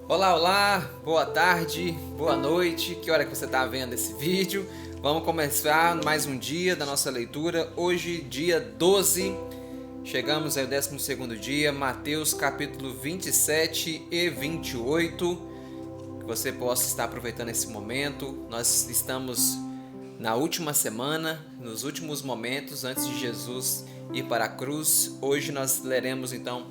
Olá, olá, boa tarde, boa noite, que hora que você está vendo esse vídeo? Vamos começar mais um dia da nossa leitura, hoje dia 12, chegamos ao 12º dia, Mateus capítulo 27 e 28, que você possa estar aproveitando esse momento. Nós estamos na última semana, nos últimos momentos antes de Jesus ir para a cruz. Hoje nós leremos então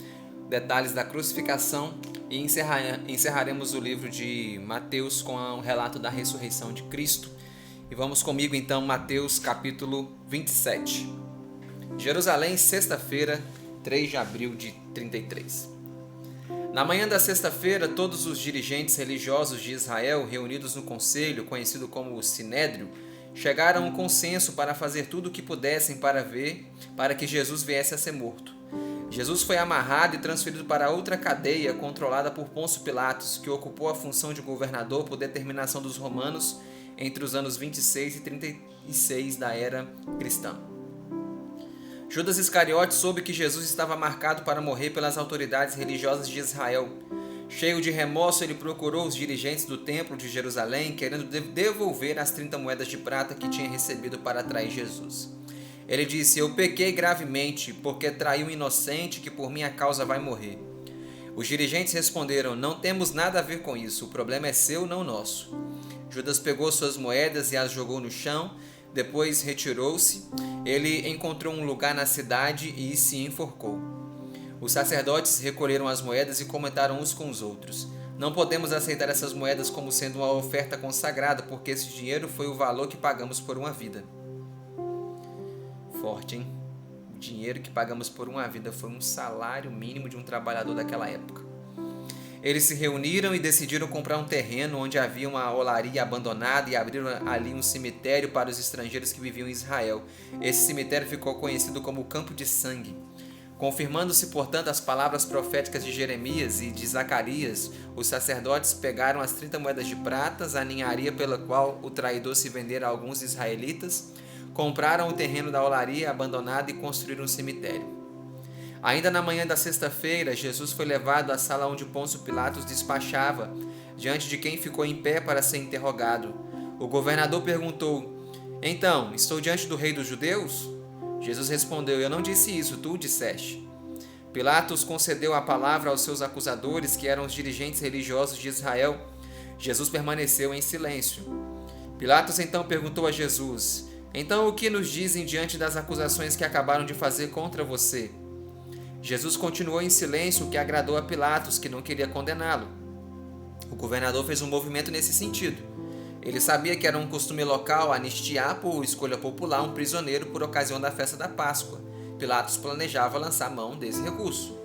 detalhes da crucificação e encerraremos o livro de Mateus com o relato da ressurreição de Cristo. E vamos comigo então, Mateus capítulo 27. Jerusalém, sexta-feira, 3 de abril de 33. Na manhã da sexta-feira, todos os dirigentes religiosos de Israel, reunidos no conselho, conhecido como o Sinédrio, chegaram a um consenso para fazer tudo o que pudessem para que Jesus viesse a ser morto. Jesus foi amarrado e transferido para outra cadeia controlada por Pôncio Pilatos, que ocupou a função de governador por determinação dos romanos entre os anos 26 e 36 da era cristã. Judas Iscariote soube que Jesus estava marcado para morrer pelas autoridades religiosas de Israel. Cheio de remorso, ele procurou os dirigentes do templo de Jerusalém, querendo devolver as 30 moedas de prata que tinha recebido para atrair Jesus. Ele disse: "Eu pequei gravemente, porque traí um inocente que por minha causa vai morrer." Os dirigentes responderam: "Não temos nada a ver com isso, o problema é seu, não nosso." Judas pegou suas moedas e as jogou no chão, depois retirou-se. Ele encontrou um lugar na cidade e se enforcou. Os sacerdotes recolheram as moedas e comentaram uns com os outros: "Não podemos aceitar essas moedas como sendo uma oferta consagrada, porque esse dinheiro foi o valor que pagamos por uma vida." Forte, hein? O dinheiro que pagamos por uma vida foi um salário mínimo de um trabalhador daquela época. Eles se reuniram e decidiram comprar um terreno onde havia uma olaria abandonada e abriram ali um cemitério para os estrangeiros que viviam em Israel. Esse cemitério ficou conhecido como o Campo de Sangue. Confirmando-se, portanto, as palavras proféticas de Jeremias e de Zacarias, os sacerdotes pegaram as 30 moedas de prata, a ninharia pela qual o traidor se vendera a alguns israelitas, compraram o terreno da olaria abandonada e construíram um cemitério. Ainda na manhã da sexta-feira, Jesus foi levado à sala onde Pôncio Pilatos despachava, diante de quem ficou em pé para ser interrogado. O governador perguntou: "Então, estou diante do rei dos judeus?" Jesus respondeu: "Eu não disse isso, tu o disseste." Pilatos concedeu a palavra aos seus acusadores, que eram os dirigentes religiosos de Israel. Jesus permaneceu em silêncio. Pilatos então perguntou a Jesus: "Então o que nos dizem diante das acusações que acabaram de fazer contra você?" Jesus continuou em silêncio, o que agradou a Pilatos, que não queria condená-lo. O governador fez um movimento nesse sentido. Ele sabia que era um costume local anistiar por escolha popular um prisioneiro por ocasião da festa da Páscoa. Pilatos planejava lançar mão desse recurso.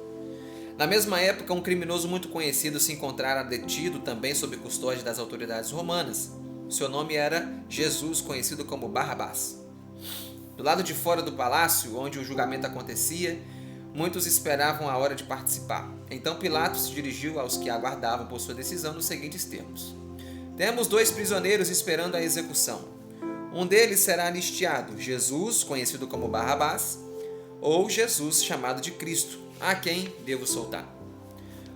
Na mesma época, um criminoso muito conhecido se encontrara detido também sob custódia das autoridades romanas. Seu nome era Jesus, conhecido como Barrabás. Do lado de fora do palácio, onde o julgamento acontecia, muitos esperavam a hora de participar. Então Pilatos se dirigiu aos que aguardavam por sua decisão nos seguintes termos: "Temos 2 prisioneiros esperando a execução. Um deles será anistiado, Jesus, conhecido como Barrabás, ou Jesus, chamado de Cristo. A quem devo soltar?"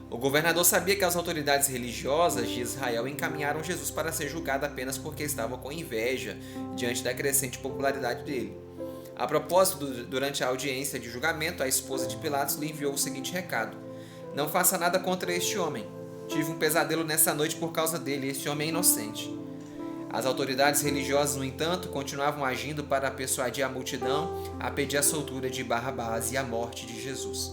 O governador sabia que as autoridades religiosas de Israel encaminharam Jesus para ser julgado apenas porque estavam com inveja diante da crescente popularidade dele. A propósito, durante a audiência de julgamento, a esposa de Pilatos lhe enviou o seguinte recado: "Não faça nada contra este homem. Tive um pesadelo nessa noite por causa dele. Este homem é inocente." As autoridades religiosas, no entanto, continuavam agindo para persuadir a multidão a pedir a soltura de Barrabás e a morte de Jesus.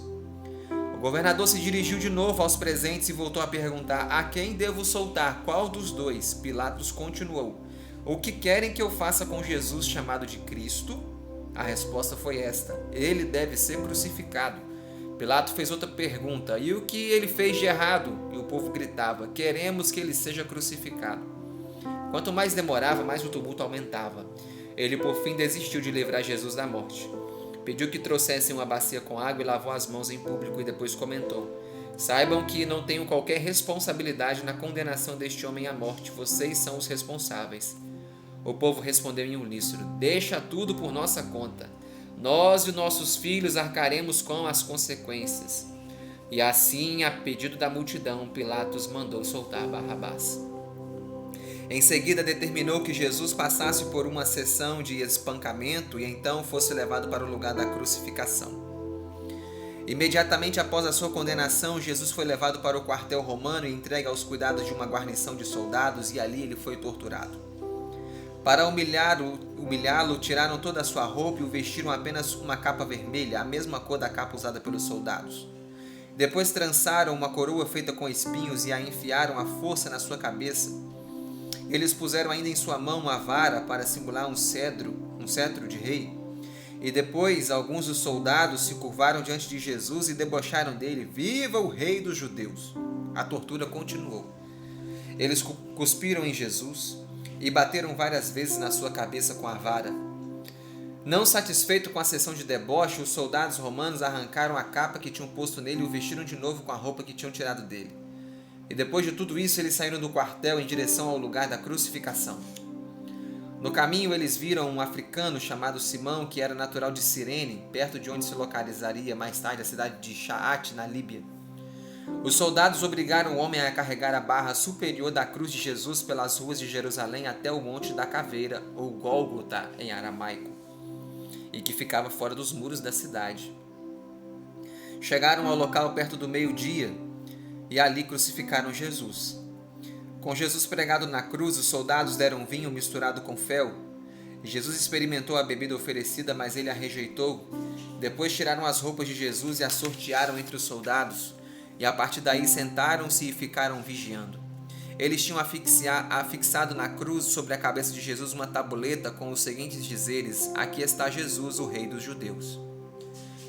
O governador se dirigiu de novo aos presentes e voltou a perguntar: "A quem devo soltar? Qual dos 2?" Pilatos continuou: "O que querem que eu faça com Jesus, chamado de Cristo?" A resposta foi esta: "Ele deve ser crucificado." Pilatos fez outra pergunta: "E o que ele fez de errado?" E o povo gritava: "Queremos que ele seja crucificado." Quanto mais demorava, mais o tumulto aumentava. Ele por fim desistiu de livrar Jesus da morte. Pediu que trouxessem uma bacia com água e lavou as mãos em público e depois comentou: "Saibam que não tenho qualquer responsabilidade na condenação deste homem à morte. Vocês são os responsáveis." O povo respondeu em uníssono: "Deixa tudo por nossa conta. Nós e nossos filhos arcaremos com as consequências." E assim, a pedido da multidão, Pilatos mandou soltar Barrabás. Em seguida, determinou que Jesus passasse por uma sessão de espancamento e então fosse levado para o lugar da crucificação. Imediatamente após a sua condenação, Jesus foi levado para o quartel romano e entregue aos cuidados de uma guarnição de soldados, e ali ele foi torturado. Para humilhá-lo, tiraram toda a sua roupa e o vestiram apenas uma capa vermelha, a mesma cor da capa usada pelos soldados. Depois trançaram uma coroa feita com espinhos e a enfiaram à força na sua cabeça. Eles puseram ainda em sua mão uma vara para simular um cetro de rei. E depois alguns dos soldados se curvaram diante de Jesus e debocharam dele: "Viva o rei dos judeus!" A tortura continuou. Eles cuspiram em Jesus e bateram várias vezes na sua cabeça com a vara. Não satisfeito com a sessão de deboche, os soldados romanos arrancaram a capa que tinham posto nele e o vestiram de novo com a roupa que tinham tirado dele. E depois de tudo isso, eles saíram do quartel em direção ao lugar da crucificação. No caminho, eles viram um africano chamado Simão, que era natural de Cirene, perto de onde se localizaria mais tarde a cidade de Shaat, na Líbia. Os soldados obrigaram o homem a carregar a barra superior da cruz de Jesus pelas ruas de Jerusalém até o Monte da Caveira, ou Gólgota em aramaico, e que ficava fora dos muros da cidade. Chegaram ao local perto do meio-dia e ali crucificaram Jesus. Com Jesus pregado na cruz, os soldados deram vinho misturado com fel. Jesus experimentou a bebida oferecida, mas ele a rejeitou. Depois tiraram as roupas de Jesus e as sortearam entre os soldados, e a partir daí sentaram-se e ficaram vigiando. Eles tinham afixado na cruz sobre a cabeça de Jesus uma tabuleta com os seguintes dizeres: "Aqui está Jesus, o Rei dos Judeus."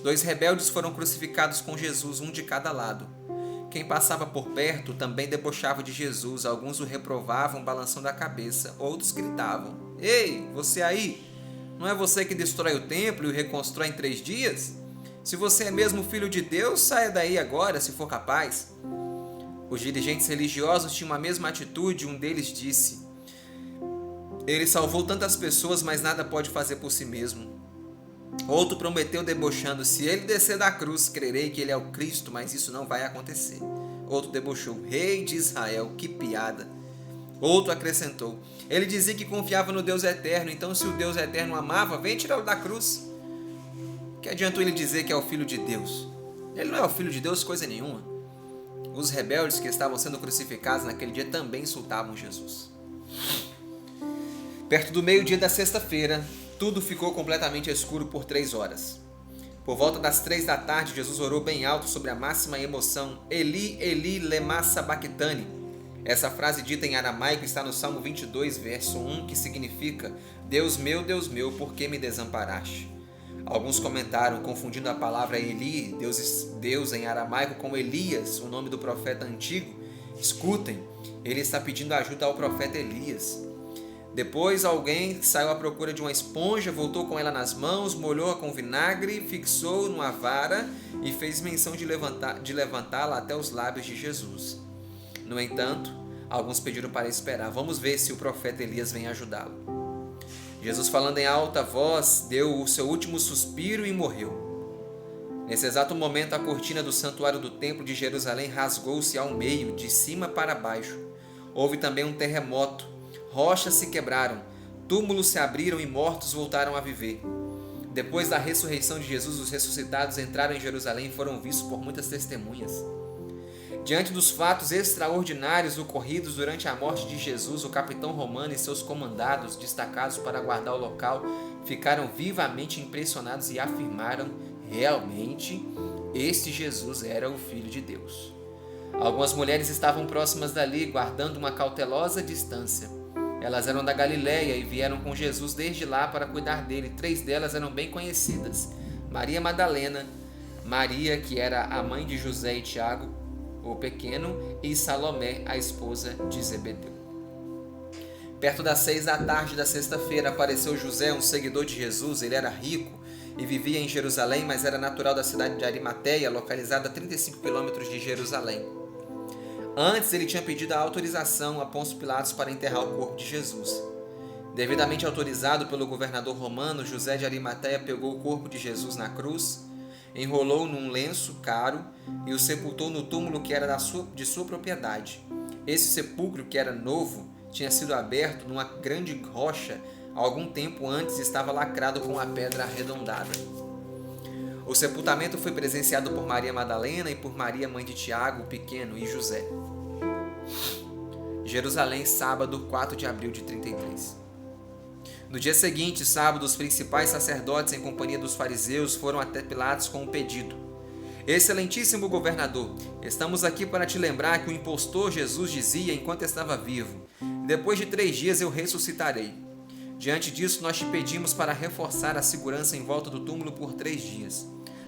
2 rebeldes foram crucificados com Jesus, um de cada lado. Quem passava por perto também debochava de Jesus. Alguns o reprovavam, balançando a cabeça. Outros gritavam: "Ei, você aí! Não é você que destrói o templo e o reconstrói em 3 dias? Se você é mesmo filho de Deus, saia daí agora, se for capaz." Os dirigentes religiosos tinham a mesma atitude. Um deles disse: "Ele salvou tantas pessoas, mas nada pode fazer por si mesmo." Outro prometeu debochando: "Se ele descer da cruz, crerei que ele é o Cristo, mas isso não vai acontecer." Outro debochou: "Rei de Israel, que piada." Outro acrescentou: "Ele dizia que confiava no Deus eterno, então se o Deus eterno amava, vem tirá-lo da cruz. Que adiantou ele dizer que é o Filho de Deus? Ele não é o Filho de Deus coisa nenhuma." Os rebeldes que estavam sendo crucificados naquele dia também insultavam Jesus. Perto do meio-dia da sexta-feira, tudo ficou completamente escuro por 3 horas. Por volta das 3 da tarde, Jesus orou bem alto sobre a máxima emoção: "Eli, Eli, lema sabachthani." Essa frase dita em aramaico está no Salmo 22, verso 1, que significa: Deus meu, por que me desamparaste?" Alguns comentaram, confundindo a palavra Eli, Deus em aramaico, com Elias, o nome do profeta antigo. Escutem, ele está pedindo ajuda ao profeta Elias. Depois alguém saiu à procura de uma esponja, voltou com ela nas mãos, molhou-a com vinagre, fixou numa vara e fez menção de levantá-la até os lábios de Jesus. No entanto, alguns pediram para esperar. Vamos ver se o profeta Elias vem ajudá-lo. Jesus, falando em alta voz, deu o seu último suspiro e morreu. Nesse exato momento, a cortina do santuário do templo de Jerusalém rasgou-se ao meio, de cima para baixo. Houve também um terremoto. Rochas se quebraram, túmulos se abriram e mortos voltaram a viver. Depois da ressurreição de Jesus, os ressuscitados entraram em Jerusalém e foram vistos por muitas testemunhas. Diante dos fatos extraordinários ocorridos durante a morte de Jesus, o capitão romano e seus comandados, destacados para guardar o local, ficaram vivamente impressionados e afirmaram: realmente, este Jesus era o Filho de Deus. Algumas mulheres estavam próximas dali, guardando uma cautelosa distância. Elas eram da Galiléia e vieram com Jesus desde lá para cuidar dele. 3 delas eram bem conhecidas: Maria Madalena, Maria, que era a mãe de José e Tiago, o pequeno, e Salomé, a esposa de Zebedeu. Perto das 6 da tarde da sexta-feira, apareceu José, um seguidor de Jesus. Ele era rico e vivia em Jerusalém, mas era natural da cidade de Arimateia, localizada a 35 quilômetros de Jerusalém. Antes, ele tinha pedido a autorização a Pôncio Pilatos para enterrar o corpo de Jesus. Devidamente autorizado pelo governador romano, José de Arimateia pegou o corpo de Jesus na cruz enrolou-o num lenço caro e o sepultou no túmulo que era de sua propriedade. Esse sepulcro, que era novo, tinha sido aberto numa grande rocha algum tempo antes e estava lacrado com uma pedra arredondada. O sepultamento foi presenciado por Maria Madalena e por Maria, mãe de Tiago, o pequeno, e José. Jerusalém, sábado, 4 de abril de 33. No dia seguinte, sábado, os principais sacerdotes, em companhia dos fariseus, foram até Pilatos com um pedido. Excelentíssimo governador, estamos aqui para te lembrar que o impostor Jesus dizia enquanto estava vivo: depois de 3 dias eu ressuscitarei. Diante disso, nós te pedimos para reforçar a segurança em volta do túmulo por 3 dias.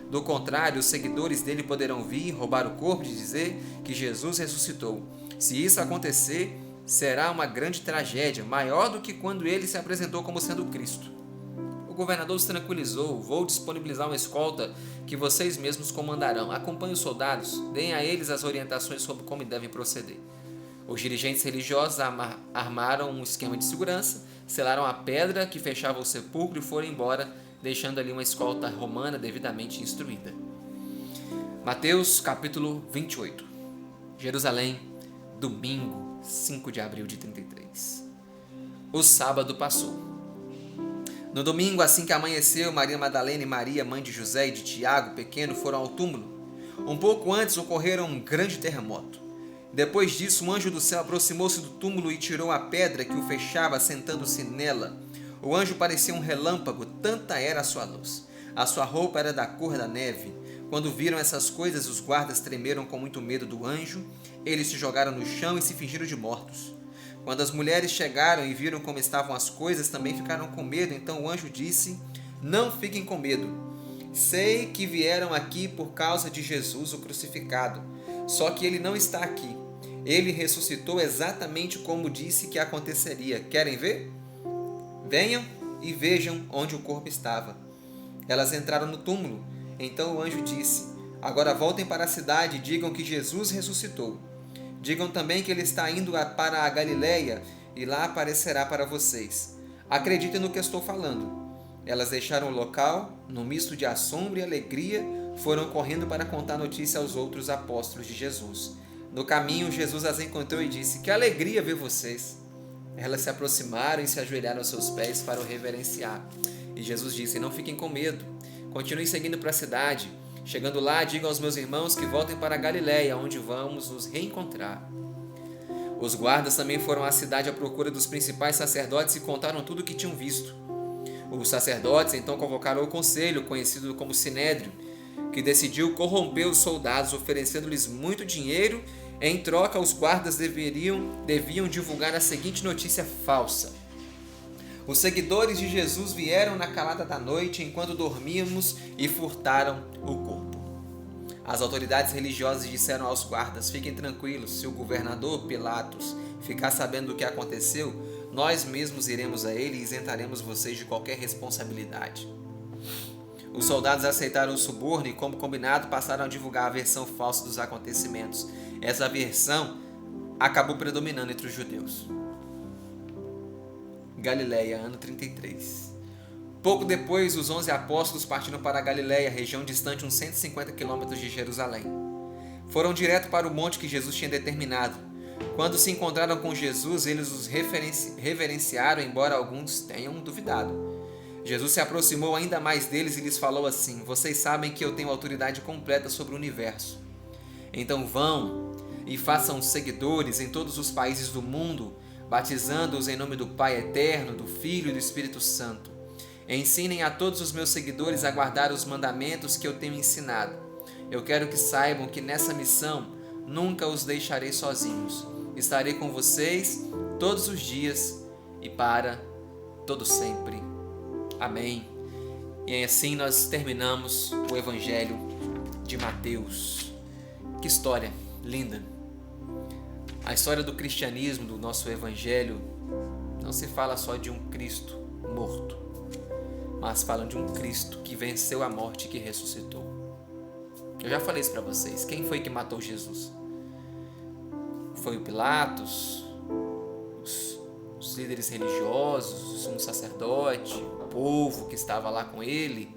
Do contrário, os seguidores dele poderão vir, roubar o corpo e dizer que Jesus ressuscitou. Se isso acontecer, será uma grande tragédia, maior do que quando ele se apresentou como sendo Cristo. O governador os tranquilizou: vou disponibilizar uma escolta que vocês mesmos comandarão. Acompanhem os soldados, deem a eles as orientações sobre como devem proceder. Os dirigentes religiosos armaram um esquema de segurança, selaram a pedra que fechava o sepulcro e foram embora, deixando ali uma escolta romana devidamente instruída. Mateus capítulo 28. Jerusalém, domingo, 5 de abril de 33. O sábado passou. No domingo, assim que amanheceu, Maria Madalena e Maria, mãe de José e de Tiago, pequeno, foram ao túmulo. Um pouco antes ocorreu um grande terremoto. Depois disso, um anjo do céu aproximou-se do túmulo e tirou a pedra que o fechava, sentando-se nela. O anjo parecia um relâmpago, tanta era a sua luz. A sua roupa era da cor da neve. Quando viram essas coisas, os guardas tremeram com muito medo do anjo. Eles se jogaram no chão e se fingiram de mortos. Quando as mulheres chegaram e viram como estavam as coisas, também ficaram com medo. Então o anjo disse: não fiquem com medo. Sei que vieram aqui por causa de Jesus, o crucificado. Só que ele não está aqui. Ele ressuscitou exatamente como disse que aconteceria. Querem ver? Venham e vejam onde o corpo estava. Elas entraram no túmulo. Então o anjo disse: agora voltem para a cidade e digam que Jesus ressuscitou. Digam também que ele está indo para a Galileia e lá aparecerá para vocês. Acreditem no que estou falando. Elas deixaram o local, num misto de assombro e alegria, foram correndo para contar notícia aos outros apóstolos de Jesus. No caminho, Jesus as encontrou e disse: que alegria ver vocês. Elas se aproximaram e se ajoelharam aos seus pés para o reverenciar. E Jesus disse: não fiquem com medo. Continuem seguindo para a cidade. Chegando lá, digam aos meus irmãos que voltem para a Galileia, onde vamos nos reencontrar. Os guardas também foram à cidade à procura dos principais sacerdotes e contaram tudo o que tinham visto. Os sacerdotes então convocaram o conselho, conhecido como Sinédrio, que decidiu corromper os soldados, oferecendo-lhes muito dinheiro. Em troca, os guardas deviam divulgar a seguinte notícia falsa: os seguidores de Jesus vieram na calada da noite enquanto dormíamos e furtaram o corpo. As autoridades religiosas disseram aos guardas: fiquem tranquilos, se o governador Pilatos ficar sabendo do que aconteceu, nós mesmos iremos a ele e isentaremos vocês de qualquer responsabilidade. Os soldados aceitaram o suborno e, como combinado, passaram a divulgar a versão falsa dos acontecimentos. Essa versão acabou predominando entre os judeus. Galileia, ano 33. Pouco depois, os 11 apóstolos partiram para a Galileia, região distante uns 150 quilômetros de Jerusalém. Foram direto para o monte que Jesus tinha determinado. Quando se encontraram com Jesus, eles os reverenciaram, embora alguns tenham duvidado. Jesus se aproximou ainda mais deles e lhes falou assim: vocês sabem que eu tenho autoridade completa sobre o universo. Então vão e façam seguidores em todos os países do mundo, batizando-os em nome do Pai Eterno, do Filho e do Espírito Santo. Ensinem a todos os meus seguidores a guardar os mandamentos que eu tenho ensinado. Eu quero que saibam que nessa missão nunca os deixarei sozinhos. Estarei com vocês todos os dias e para todo sempre. Amém. E assim nós terminamos o Evangelho de Mateus. Que história linda! A história do cristianismo, do nosso Evangelho, não se fala só de um Cristo morto, mas fala de um Cristo que venceu a morte e que ressuscitou. Eu já falei isso para vocês. Quem foi que matou Jesus? Foi o Pilatos, os líderes religiosos, o sumo sacerdote, o povo que estava lá com ele?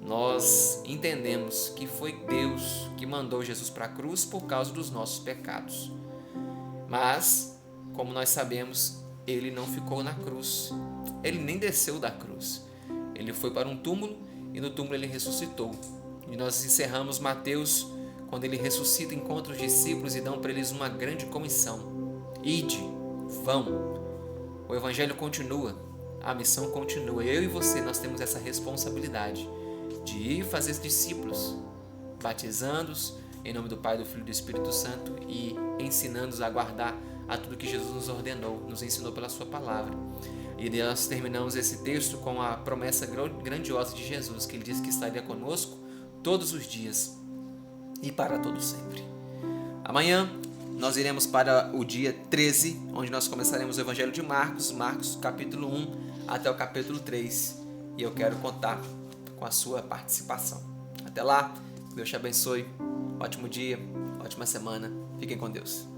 nós entendemos que foi Deus que mandou Jesus para a cruz por causa dos nossos pecados. Mas, como nós sabemos, ele não ficou na cruz. Ele nem desceu da cruz. Ele foi para um túmulo e no túmulo ele ressuscitou. E nós encerramos Mateus quando ele ressuscita, encontra os discípulos e dão para eles uma grande comissão. Ide, vão. O evangelho continua, a missão continua. Eu e você, nós temos essa responsabilidade de ir fazer discípulos, batizando-os em nome do Pai, do Filho e do Espírito Santo e ensinando-os a guardar a tudo que Jesus nos ordenou, nos ensinou pela sua palavra. E nós terminamos esse texto com a promessa grandiosa de Jesus, que ele disse que estaria conosco todos os dias e para todo sempre. Amanhã nós iremos para o dia 13, onde nós começaremos o Evangelho de Marcos, capítulo 1 até o capítulo 3. E eu quero contar com a sua participação. Até lá, Deus te abençoe, ótimo dia, ótima semana, fiquem com Deus.